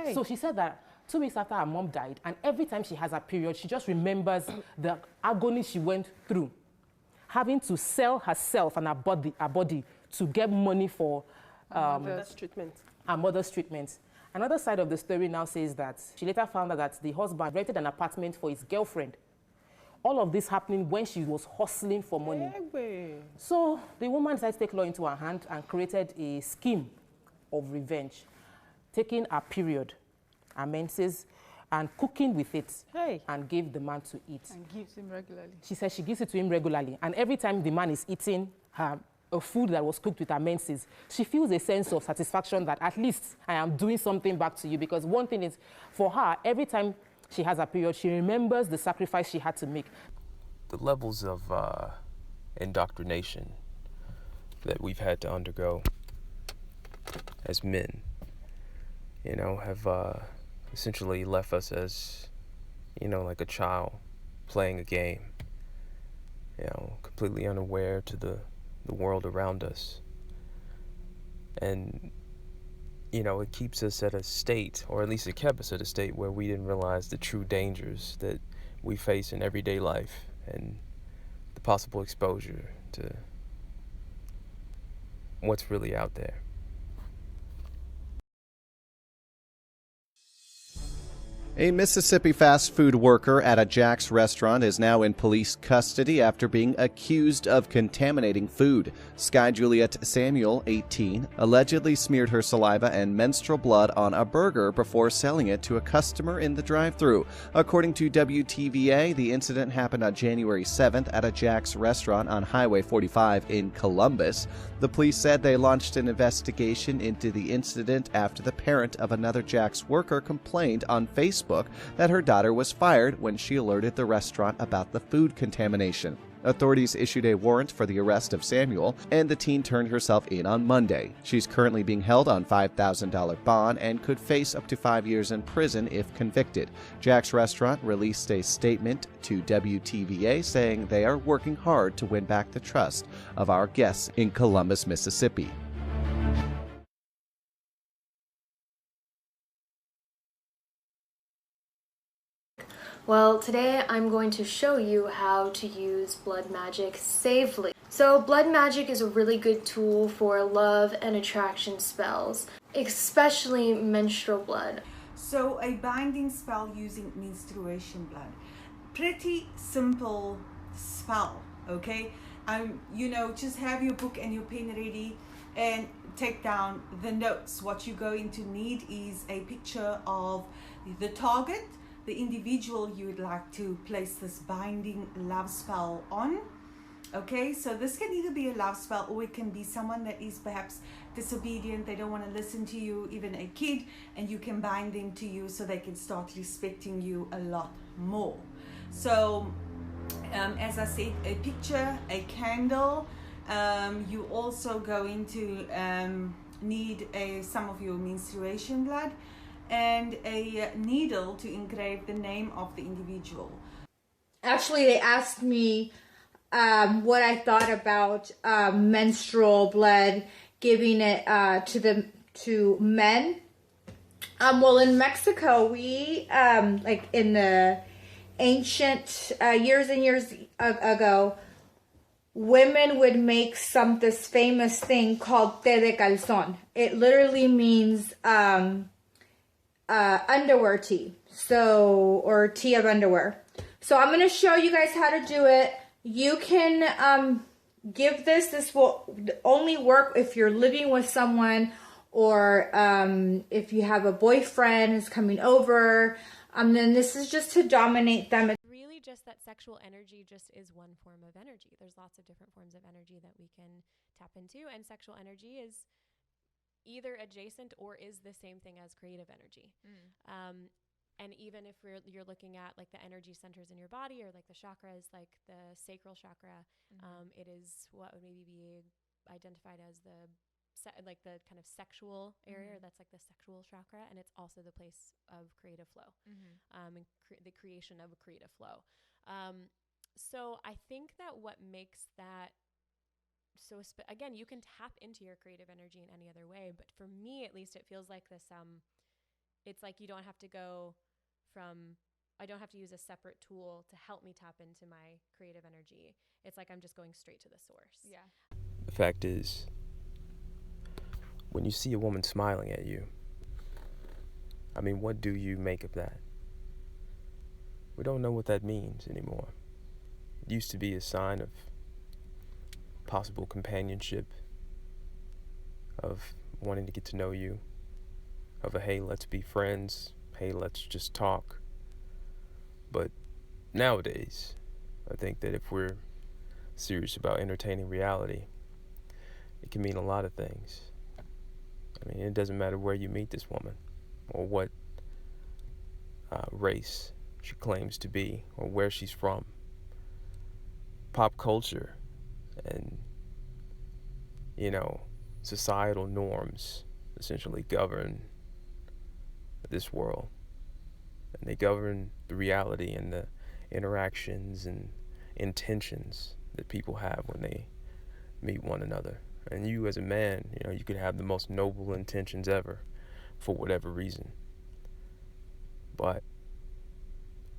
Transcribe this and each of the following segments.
Hey. So she said that 2 weeks after her mom died, and every time she has a period, she just remembers the agony she went through, having to sell herself and her body to get money for Mother's treatment. her mother's treatment. Another side of the story now says that she later found out that the husband rented an apartment for his girlfriend. All of this happening when she was hustling for money. So the woman decided to take law into her hand and created a scheme of revenge, taking her period, her menses, and cooking with it, and gave the man to eat. And gives him regularly. She said she gives it to him regularly, and every time the man is eating a food that was cooked with her menses, she feels a sense of satisfaction that at least I am doing something back to you. Because one thing is, for her, every time she has a period, she remembers the sacrifice she had to make. The levels of indoctrination that we've had to undergo as men, have essentially left us as, like a child playing a game, completely unaware to the world around us. And, it keeps us at a state, or at least it kept us at a state where we didn't realize the true dangers that we face in everyday life and the possible exposure to what's really out there. A Mississippi fast food worker at a Jack's restaurant is now in police custody after being accused of contaminating food. Sky Juliet Samuel, 18, allegedly smeared her saliva and menstrual blood on a burger before selling it to a customer in the drive-thru. According to WTVA, the incident happened on January 7th at a Jack's restaurant on Highway 45 in Columbus. The police said they launched an investigation into the incident after the parent of another Jack's worker complained on Facebook that her daughter was fired when she alerted the restaurant about the food contamination. Authorities issued a warrant for the arrest of Samuel, and the teen turned herself in on Monday. She's currently being held on $5,000 bond and could face up to 5 years in prison if convicted. Jack's Restaurant released a statement to WTVA saying they are working hard to win back the trust of our guests in Columbus, Mississippi. Well, today I'm going to show you how to use blood magic safely. So blood magic is a really good tool for love and attraction spells, especially menstrual blood. So a binding spell using menstruation blood. Pretty simple spell, okay? Just have your book and your pen ready and take down the notes. What you're going to need is a picture of the target, the individual you would like to place this binding love spell on. Okay, so this can either be a love spell or it can be someone that is perhaps disobedient, they don't want to listen to you, even a kid, and you can bind them to you so they can start respecting you a lot more. So as I said, a picture, a candle, you also going to need some of your menstruation blood, and a needle to engrave the name of the individual. Actually, they asked me what I thought about menstrual blood, giving it to men. Well, in Mexico, we like in the ancient years and years ago, women would make this famous thing called té de calzón. It literally means underwear tea, or tea of underwear. So I'm going to show you guys how to do it. You can give this will only work if you're living with someone, or if you have a boyfriend who's coming over. Then this is just to dominate them. Really just that sexual energy just is one form of energy. There's lots of different forms of energy that we can tap into, and sexual energy is either adjacent or is the same thing as creative energy. And even if you're looking at like the energy centers in your body, or like the chakras, like the sacral chakra, it is what would maybe be identified as the kind of sexual area. That's like the sexual chakra, and it's also the place of creative flow, and the creation of a creative flow. So I think that what makes that again, you can tap into your creative energy in any other way, but for me at least, it feels like this it's like you don't have to go from, I don't have to use a separate tool to help me tap into my creative energy. It's like I'm just going straight to the source. Yeah. The fact is, when you see a woman smiling at you, I mean, what do you make of that? We don't know what that means anymore. It used to be a sign of possible companionship, of wanting to get to know you, of a, hey, let's be friends, hey, let's just talk. But nowadays, I think that if we're serious about entertaining reality, it can mean a lot of things. I mean, it doesn't matter where you meet this woman, or what race she claims to be, or where she's from. Pop culture and, societal norms essentially govern this world. And they govern the reality and the interactions and intentions that people have when they meet one another. And you as a man, you could have the most noble intentions ever for whatever reason. But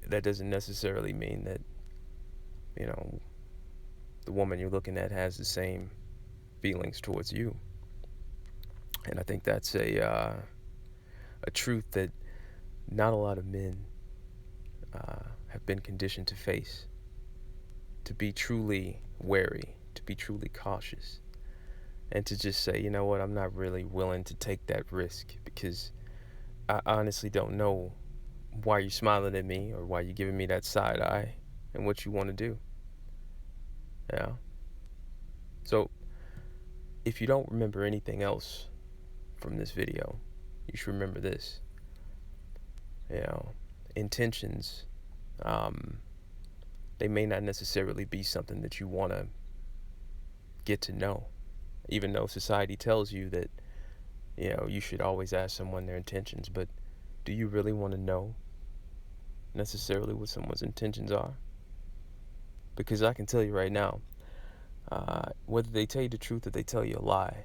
that doesn't necessarily mean that, the woman you're looking at has the same feelings towards you. And I think that's a truth that not a lot of men have been conditioned to face, to be truly wary, to be truly cautious, and to just say, you know what, I'm not really willing to take that risk because I honestly don't know why you're smiling at me or why you're giving me that side eye and what you want to do. Yeah. So if you don't remember anything else from this video, you should remember this. Intentions, they may not necessarily be something that you want to get to know, even though society tells you that, you should always ask someone their intentions. But do you really want to know necessarily what someone's intentions are? Because I can tell you right now, whether they tell you the truth or they tell you a lie,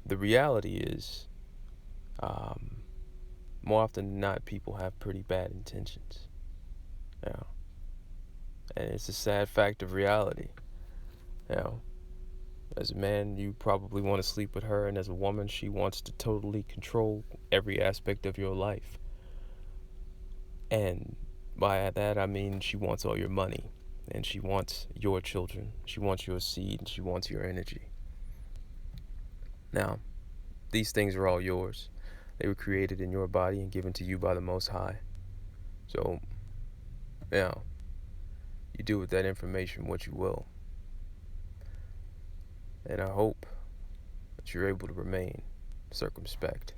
the reality is, more often than not, people have pretty bad intentions. And it's a sad fact of reality. As a man, you probably want to sleep with her, and as a woman, she wants to totally control every aspect of your life. And by that, I mean she wants all your money, and she wants your children, she wants your seed, and she wants your energy. Now, these things are all yours. They were created in your body and given to you by the Most High. So, you do with that information what you will. And I hope that you're able to remain circumspect.